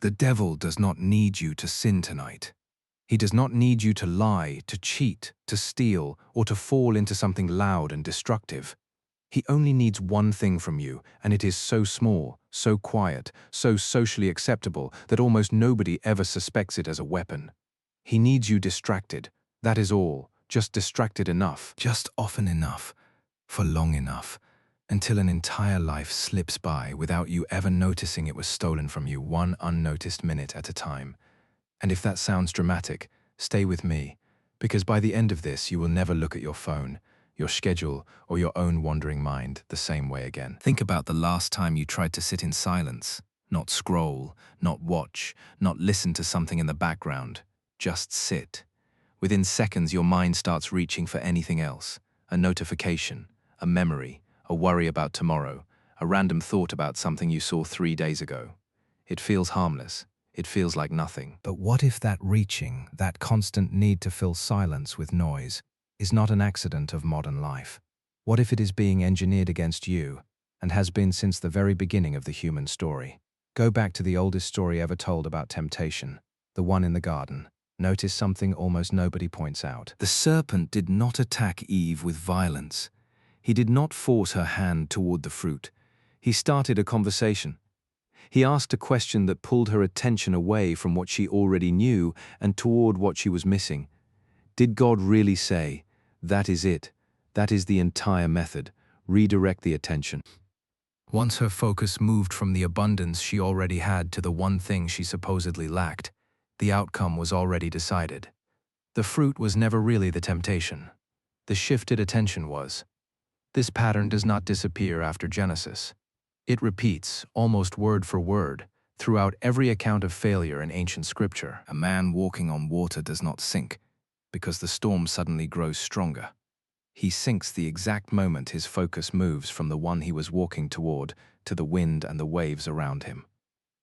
The devil does not need you to sin tonight. He does not need you to lie, to cheat, to steal, or to fall into something loud and destructive. He only needs one thing from you, and it is so small, so quiet, so socially acceptable that almost nobody ever suspects it as a weapon. He needs you distracted. That is all, just distracted enough, just often enough, for long enough, until an entire life slips by without you ever noticing it was stolen from you one unnoticed minute at a time. And if that sounds dramatic, stay with me, because by the end of this you will never look at your phone, your schedule, or your own wandering mind the same way again. Think about the last time you tried to sit in silence, not scroll, not watch, not listen to something in the background, just sit. Within seconds your mind starts reaching for anything else, a notification, a memory, a worry about tomorrow, a random thought about something you saw 3 days ago. It feels harmless. It feels like nothing. But what if that reaching, that constant need to fill silence with noise, is not an accident of modern life? What if it is being engineered against you, and has been since the very beginning of the human story? Go back to the oldest story ever told about temptation, the one in the garden. Notice something almost nobody points out. The serpent did not attack Eve with violence. He did not force her hand toward the fruit. He started a conversation. He asked a question that pulled her attention away from what she already knew and toward what she was missing. Did God really say, "That is it, that is the entire method, redirect the attention"? Once her focus moved from the abundance she already had to the one thing she supposedly lacked, the outcome was already decided. The fruit was never really the temptation. The shifted attention was. This pattern does not disappear after Genesis. It repeats, almost word for word, throughout every account of failure in ancient scripture. A man walking on water does not sink, because the storm suddenly grows stronger. He sinks the exact moment his focus moves from the one he was walking toward to the wind and the waves around him.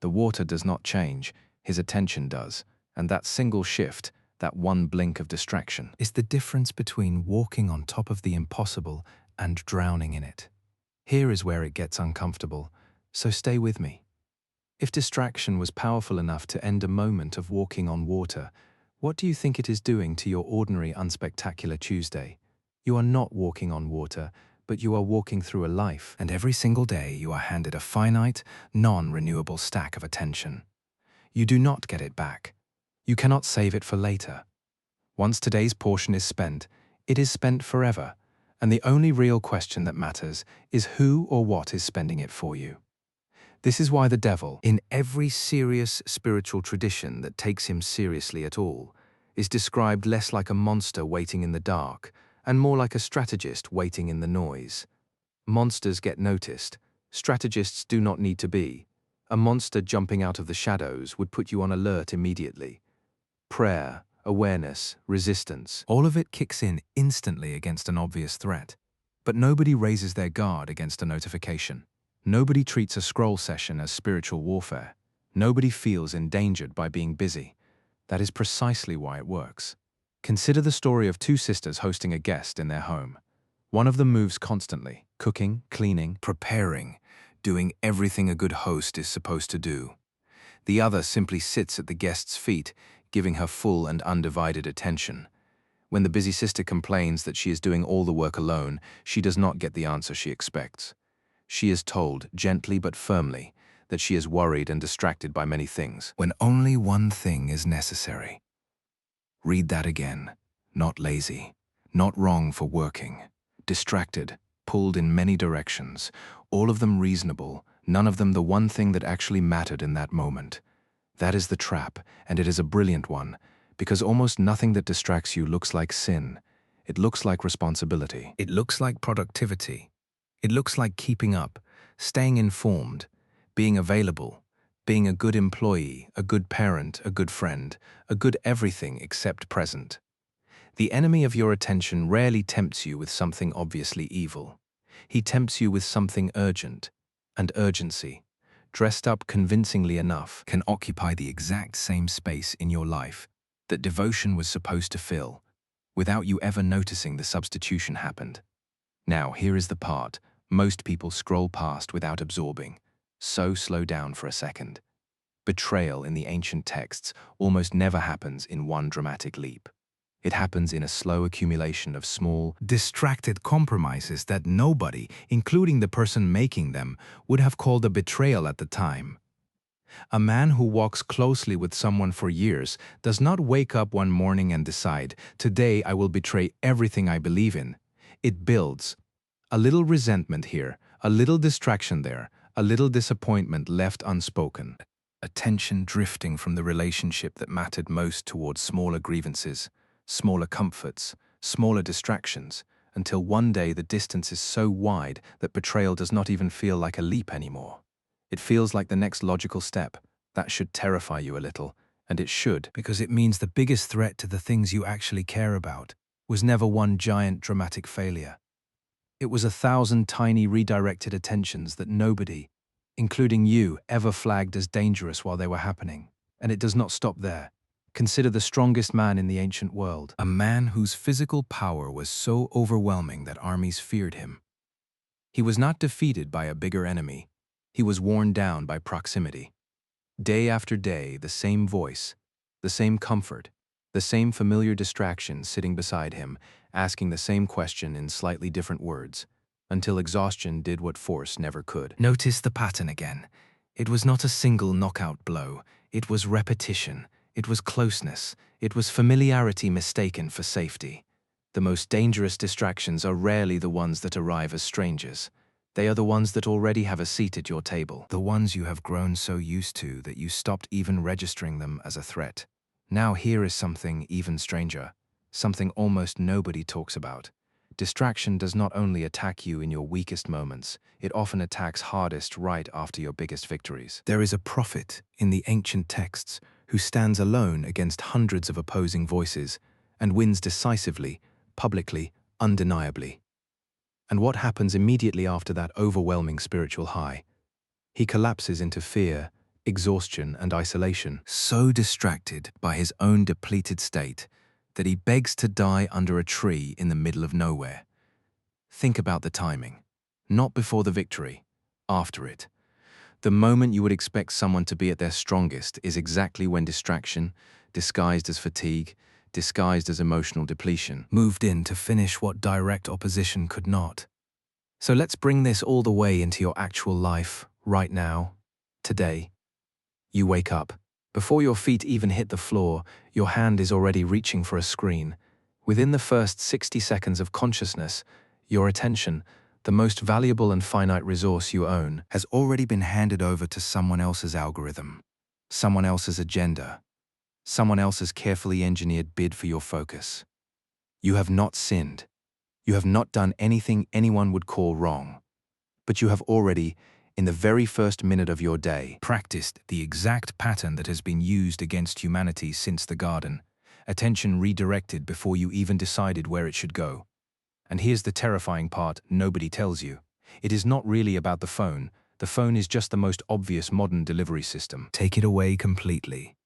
The water does not change, his attention does, and that single shift, that one blink of distraction, is the difference between walking on top of the impossible and drowning in it. Here is where it gets uncomfortable, so stay with me. If distraction was powerful enough to end a moment of walking on water, what do you think it is doing to your ordinary, unspectacular Tuesday? You are not walking on water, but you are walking through a life, and every single day you are handed a finite, non-renewable stack of attention. You do not get it back. You cannot save it for later. Once today's portion is spent, it is spent forever. And the only real question that matters is who or what is spending it for you. This is why the devil, in every serious spiritual tradition that takes him seriously at all, is described less like a monster waiting in the dark and more like a strategist waiting in the noise. Monsters get noticed. Strategists do not need to be. A monster jumping out of the shadows would put you on alert immediately. Prayer, awareness, resistance, all of it kicks in instantly against an obvious threat. But nobody raises their guard against a notification. Nobody treats a scroll session as spiritual warfare. Nobody feels endangered by being busy. That is precisely why it works. Consider the story of two sisters hosting a guest in their home. One of them moves constantly, cooking, cleaning, preparing, doing everything a good host is supposed to do. The other simply sits at the guest's feet, giving her full and undivided attention. When the busy sister complains that she is doing all the work alone, she does not get the answer she expects. She is told, gently but firmly, that she is worried and distracted by many things, when only one thing is necessary. Read that again. Not lazy, not wrong for working, distracted, pulled in many directions, all of them reasonable, none of them the one thing that actually mattered in that moment. That is the trap, and it is a brilliant one, because almost nothing that distracts you looks like sin. It looks like responsibility. It looks like productivity. It looks like keeping up, staying informed, being available, being a good employee, a good parent, a good friend, a good everything except present. The enemy of your attention rarely tempts you with something obviously evil. He tempts you with something urgent, and urgency, dressed up convincingly enough, can occupy the exact same space in your life that devotion was supposed to fill, without you ever noticing the substitution happened. Now, here is the part most people scroll past without absorbing. So slow down for a second. Betrayal in the ancient texts almost never happens in one dramatic leap. It happens in a slow accumulation of small, distracted compromises that nobody, including the person making them, would have called a betrayal at the time. A man who walks closely with someone for years does not wake up one morning and decide, "Today I will betray everything I believe in." It builds. A little resentment here, a little distraction there, a little disappointment left unspoken. A tension drifting from the relationship that mattered most towards smaller grievances, smaller comforts, smaller distractions, until one day the distance is so wide that betrayal does not even feel like a leap anymore. It feels like the next logical step. That should terrify you a little, and it should, because it means the biggest threat to the things you actually care about was never one giant dramatic failure. It was 1,000 tiny redirected attentions that nobody, including you, ever flagged as dangerous while they were happening. And it does not stop there. Consider the strongest man in the ancient world, a man whose physical power was so overwhelming that armies feared him. He was not defeated by a bigger enemy. He was worn down by proximity. Day after day, the same voice, the same comfort, the same familiar distraction sitting beside him, asking the same question in slightly different words, until exhaustion did what force never could. Notice the pattern again. It was not a single knockout blow. It was repetition. It was closeness. It was familiarity mistaken for safety. The most dangerous distractions are rarely the ones that arrive as strangers. They are the ones that already have a seat at your table, the ones you have grown so used to that you stopped even registering them as a threat. Now here is something even stranger, something almost nobody talks about. Distraction does not only attack you in your weakest moments, it often attacks hardest right after your biggest victories. There is a prophet in the ancient texts who stands alone against hundreds of opposing voices and wins decisively, publicly, undeniably. And what happens immediately after that overwhelming spiritual high? He collapses into fear, exhaustion, and isolation, so distracted by his own depleted state that he begs to die under a tree in the middle of nowhere. Think about the timing. Not before the victory, after it. The moment you would expect someone to be at their strongest is exactly when distraction, disguised as fatigue, disguised as emotional depletion, moved in to finish what direct opposition could not. So let's bring this all the way into your actual life, right now, today. You wake up. Before your feet even hit the floor, your hand is already reaching for a screen. Within the first 60 seconds of consciousness, your attention, the most valuable and finite resource you own, has already been handed over to someone else's algorithm, someone else's agenda, someone else's carefully engineered bid for your focus. You have not sinned. You have not done anything anyone would call wrong. But you have already, in the very first minute of your day, practiced the exact pattern that has been used against humanity since the garden. Attention redirected before you even decided where it should go. And here's the terrifying part nobody tells you. It is not really about the phone. The phone is just the most obvious modern delivery system. Take it away completely,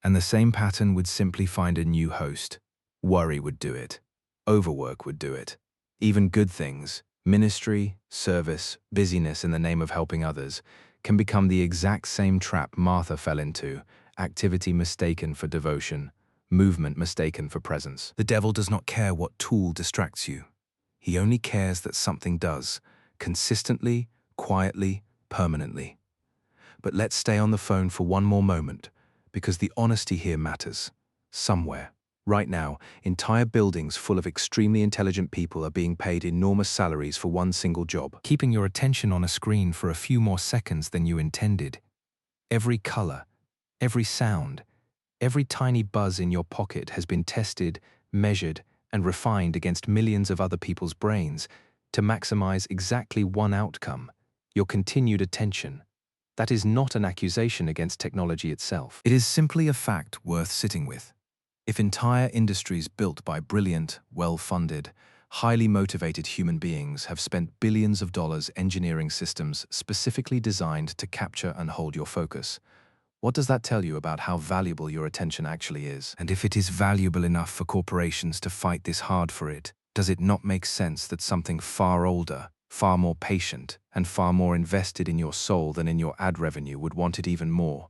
and the same pattern would simply find a new host. Worry would do it. Overwork would do it. Even good things, ministry, service, busyness in the name of helping others, can become the exact same trap Martha fell into, activity mistaken for devotion, movement mistaken for presence. The devil does not care what tool distracts you. He only cares that something does, consistently, quietly, permanently. But let's stay on the phone for one more moment, because the honesty here matters. Somewhere, right now, entire buildings full of extremely intelligent people are being paid enormous salaries for one single job, keeping your attention on a screen for a few more seconds than you intended. Every color, every sound, every tiny buzz in your pocket has been tested, measured, and refined against millions of other people's brains to maximize exactly one outcome: your continued attention. That is not an accusation against technology itself. It is simply a fact worth sitting with. If entire industries built by brilliant, well-funded, highly motivated human beings have spent billions of dollars engineering systems specifically designed to capture and hold your focus, what does that tell you about how valuable your attention actually is? And if it is valuable enough for corporations to fight this hard for it, does it not make sense that something far older, far more patient, and far more invested in your soul than in your ad revenue would want it even more?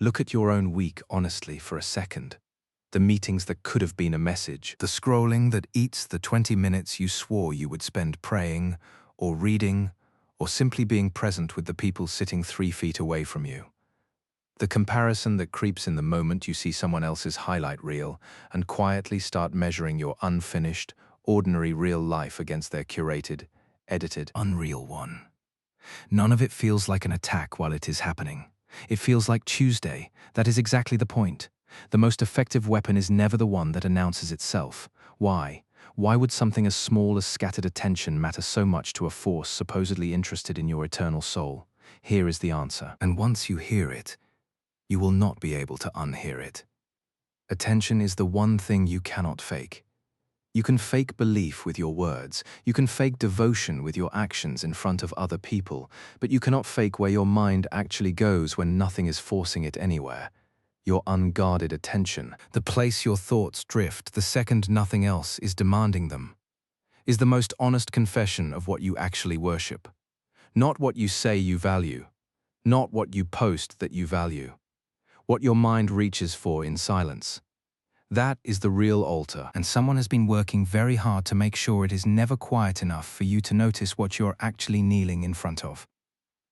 Look at your own week honestly for a second. The meetings that could have been a message, the scrolling that eats the 20 minutes you swore you would spend praying, or reading, or simply being present with the people sitting 3 feet away from you. The comparison that creeps in the moment you see someone else's highlight reel and quietly start measuring your unfinished, ordinary real life against their curated, edited, unreal one. None of it feels like an attack while it is happening. It feels like Tuesday. That is exactly the point. The most effective weapon is never the one that announces itself. Why? Why would something as small as scattered attention matter so much to a force supposedly interested in your eternal soul? Here is the answer. And once you hear it, you will not be able to unhear it. Attention is the one thing you cannot fake. You can fake belief with your words, you can fake devotion with your actions in front of other people, but you cannot fake where your mind actually goes when nothing is forcing it anywhere. Your unguarded attention, the place your thoughts drift the second nothing else is demanding them, is the most honest confession of what you actually worship. Not what you say you value, not what you post that you value, what your mind reaches for in silence. That is the real altar, and someone has been working very hard to make sure it is never quiet enough for you to notice what you're actually kneeling in front of.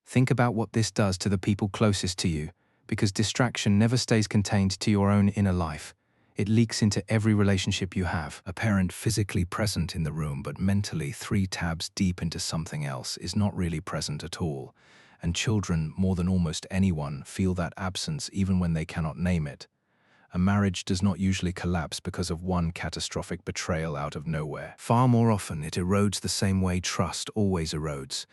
Think about what this does to the people closest to you, because distraction never stays contained to your own inner life. It leaks into every relationship you have. A parent physically present in the room but mentally 3 tabs deep into something else is not really present at all, and children, more than almost anyone, feel that absence even when they cannot name it. A marriage does not usually collapse because of one catastrophic betrayal out of nowhere. Far more often, it erodes the same way trust always erodes,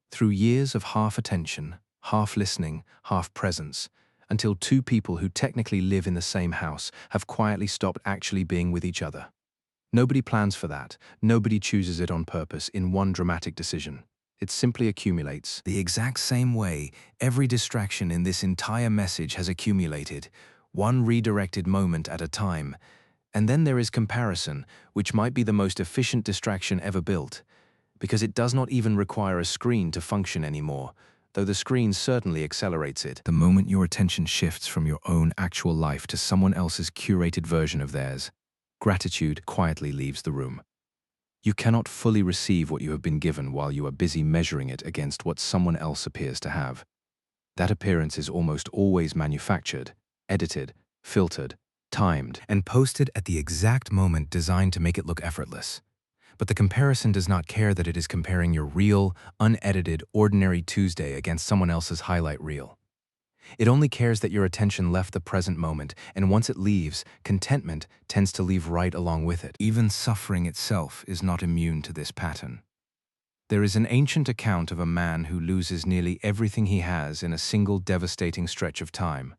through years of half attention, half listening, half presence, until 2 people who technically live in the same house have quietly stopped actually being with each other. Nobody plans for that. Nobody chooses it on purpose in one dramatic decision. It simply accumulates. The exact same way every distraction in this entire message has accumulated, one redirected moment at a time. And then there is comparison, which might be the most efficient distraction ever built, because it does not even require a screen to function anymore, though the screen certainly accelerates it. The moment your attention shifts from your own actual life to someone else's curated version of theirs, gratitude quietly leaves the room. You cannot fully receive what you have been given while you are busy measuring it against what someone else appears to have. That appearance is almost always manufactured, edited, filtered, timed, and posted at the exact moment designed to make it look effortless. But the comparison does not care that it is comparing your real, unedited, ordinary Tuesday against someone else's highlight reel. It only cares that your attention left the present moment, and once it leaves, contentment tends to leave right along with it. Even suffering itself is not immune to this pattern. There is an ancient account of a man who loses nearly everything he has in a single devastating stretch of time,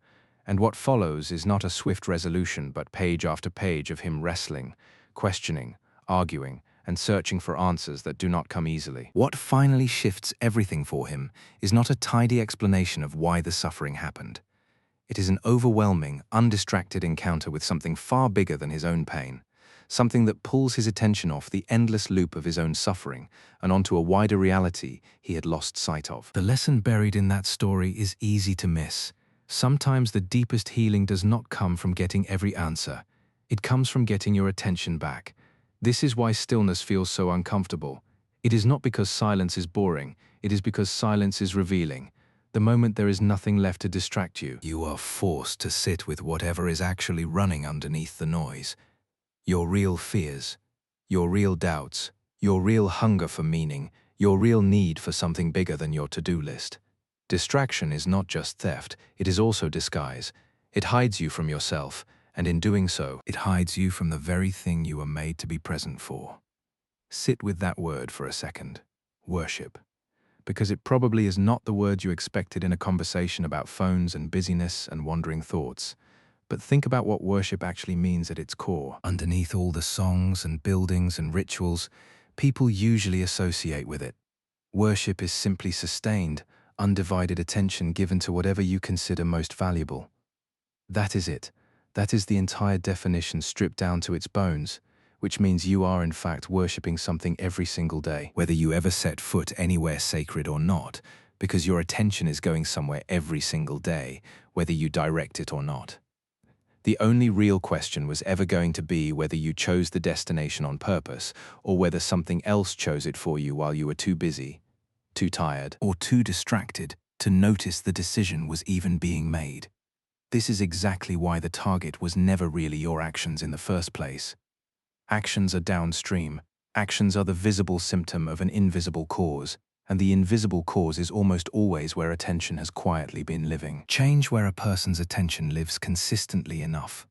and what follows is not a swift resolution but page after page of him wrestling, questioning, arguing, and searching for answers that do not come easily. What finally shifts everything for him is not a tidy explanation of why the suffering happened. It is an overwhelming, undistracted encounter with something far bigger than his own pain, something that pulls his attention off the endless loop of his own suffering and onto a wider reality he had lost sight of. The lesson buried in that story is easy to miss. Sometimes the deepest healing does not come from getting every answer. It comes from getting your attention back. This is why stillness feels so uncomfortable. It is not because silence is boring, it is because silence is revealing. The moment there is nothing left to distract you, you are forced to sit with whatever is actually running underneath the noise. Your real fears, your real doubts, your real hunger for meaning, your real need for something bigger than your to-do list. Distraction is not just theft, it is also disguise. It hides you from yourself, and in doing so, it hides you from the very thing you were made to be present for. Sit with that word for a second. Worship. Because it probably is not the word you expected in a conversation about phones and busyness and wandering thoughts. But think about what worship actually means at its core. Underneath all the songs and buildings and rituals, people usually associate with it. Worship is simply sustained, undivided attention given to whatever you consider most valuable. That is it. That is the entire definition stripped down to its bones, which means you are in fact worshipping something every single day. Whether you ever set foot anywhere sacred or not, because your attention is going somewhere every single day, whether you direct it or not. The only real question was ever going to be whether you chose the destination on purpose or whether something else chose it for you while you were too busy, too tired, or too distracted to notice the decision was even being made. This is exactly why the target was never really your actions in the first place. Actions are downstream. Actions are the visible symptom of an invisible cause, and the invisible cause is almost always where attention has quietly been living. Change where a person's attention lives consistently enough,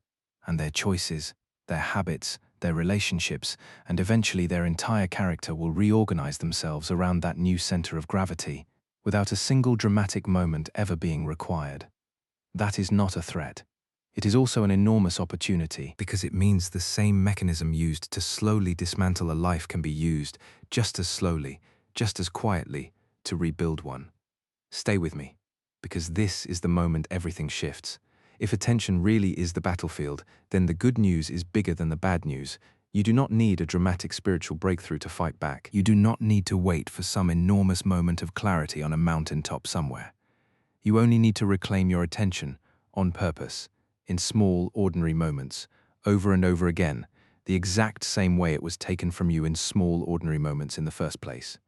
and their choices, their habits, their relationships, and eventually their entire character will reorganize themselves around that new center of gravity, without a single dramatic moment ever being required. That is not a threat. It is also an enormous opportunity because it means the same mechanism used to slowly dismantle a life can be used just as slowly, just as quietly, to rebuild one. Stay with me, because this is the moment everything shifts. If attention really is the battlefield, then the good news is bigger than the bad news. You do not need a dramatic spiritual breakthrough to fight back. You do not need to wait for some enormous moment of clarity on a mountaintop somewhere. You only need to reclaim your attention, on purpose, in small, ordinary moments, over and over again, the exact same way it was taken from you in small, ordinary moments in the first place.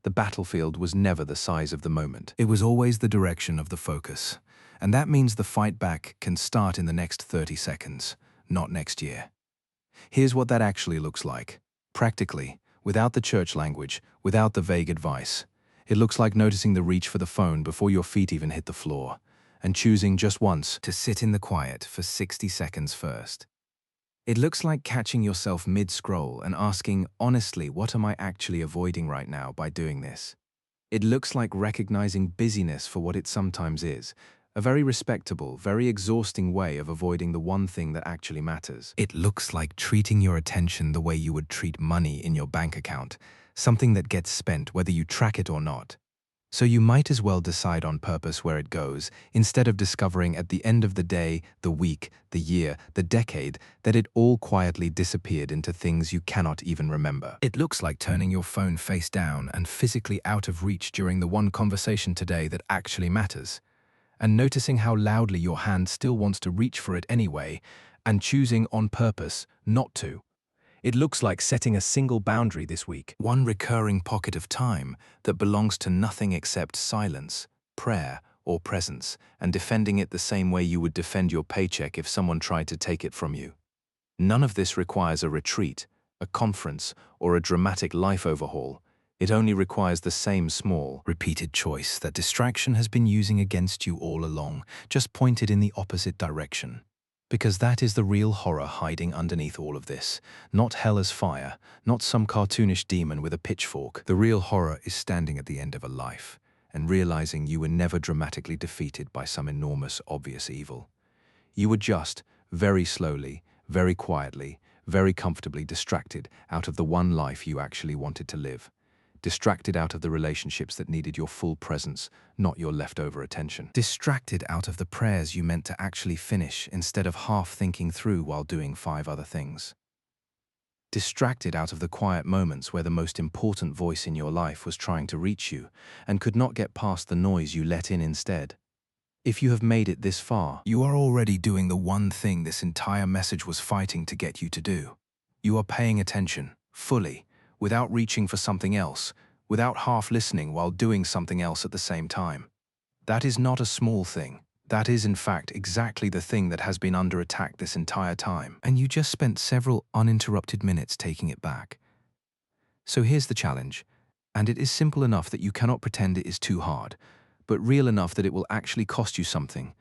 The battlefield was never the size of the moment. It was always the direction of the focus. And that means the fight back can start in the next 30 seconds, not next year. Here's what that actually looks like. Practically, without the church language, without the vague advice. It looks like noticing the reach for the phone before your feet even hit the floor, and choosing just once to sit in the quiet for 60 seconds first. It looks like catching yourself mid-scroll and asking, honestly, what am I actually avoiding right now by doing this? It looks like recognizing busyness for what it sometimes is, a very respectable, very exhausting way of avoiding the one thing that actually matters. It looks like treating your attention the way you would treat money in your bank account, something that gets spent whether you track it or not. So you might as well decide on purpose where it goes, instead of discovering at the end of the day, the week, the year, the decade, that it all quietly disappeared into things you cannot even remember. It looks like turning your phone face down and physically out of reach during the one conversation today that actually matters, and noticing how loudly your hand still wants to reach for it anyway, and choosing on purpose not to. It looks like setting a single boundary this week, one recurring pocket of time that belongs to nothing except silence, prayer, or presence, and defending it the same way you would defend your paycheck if someone tried to take it from you. None of this requires a retreat, a conference, or a dramatic life overhaul. It only requires the same small, repeated choice that distraction has been using against you all along, just pointed in the opposite direction. Because that is the real horror hiding underneath all of this. Not hell as fire, not some cartoonish demon with a pitchfork. The real horror is standing at the end of a life and realizing you were never dramatically defeated by some enormous, obvious evil. You were just, very slowly, very quietly, very comfortably distracted out of the one life you actually wanted to live. Distracted out of the relationships that needed your full presence, not your leftover attention. Distracted out of the prayers you meant to actually finish instead of half thinking through while doing 5 other things. Distracted out of the quiet moments where the most important voice in your life was trying to reach you and could not get past the noise you let in instead. If you have made it this far, you are already doing the one thing this entire message was fighting to get you to do. You are paying attention, fully, without reaching for something else, without half listening while doing something else at the same time. That is not a small thing. That is, in fact, exactly the thing that has been under attack this entire time. And you just spent several uninterrupted minutes taking it back. So here's the challenge. And it is simple enough that you cannot pretend it is too hard, but real enough that it will actually cost you something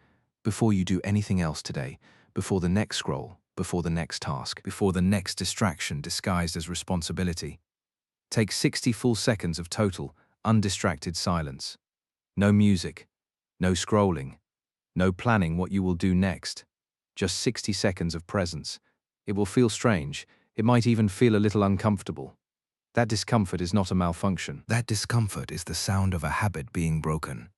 before you do anything else today, before the next scroll, before the next task, before the next distraction disguised as responsibility. Take 60 full seconds of total, undistracted silence. No music, no scrolling, no planning what you will do next. Just 60 seconds of presence. It will feel strange. It might even feel a little uncomfortable. That discomfort is not a malfunction. That discomfort is the sound of a habit being broken.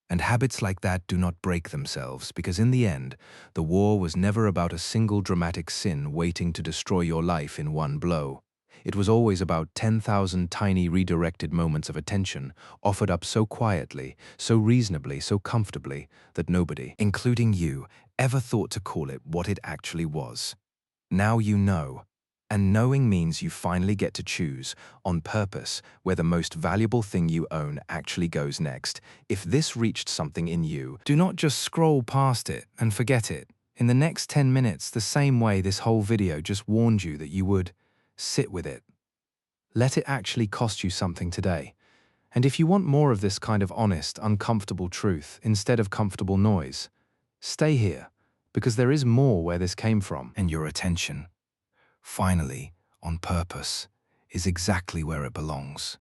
And habits like that do not break themselves because in the end, the war was never about a single dramatic sin waiting to destroy your life in one blow. It was always about 10,000 tiny redirected moments of attention, offered up so quietly, so reasonably, so comfortably, that nobody, including you, ever thought to call it what it actually was. Now you know. And knowing means you finally get to choose, on purpose, where the most valuable thing you own actually goes next. If this reached something in you, do not just scroll past it and forget it. In the next 10 minutes, the same way this whole video just warned you that you would, sit with it. Let it actually cost you something today. And if you want more of this kind of honest, uncomfortable truth instead of comfortable noise, stay here, because there is more where this came from. And your attention, finally, on purpose, is exactly where it belongs.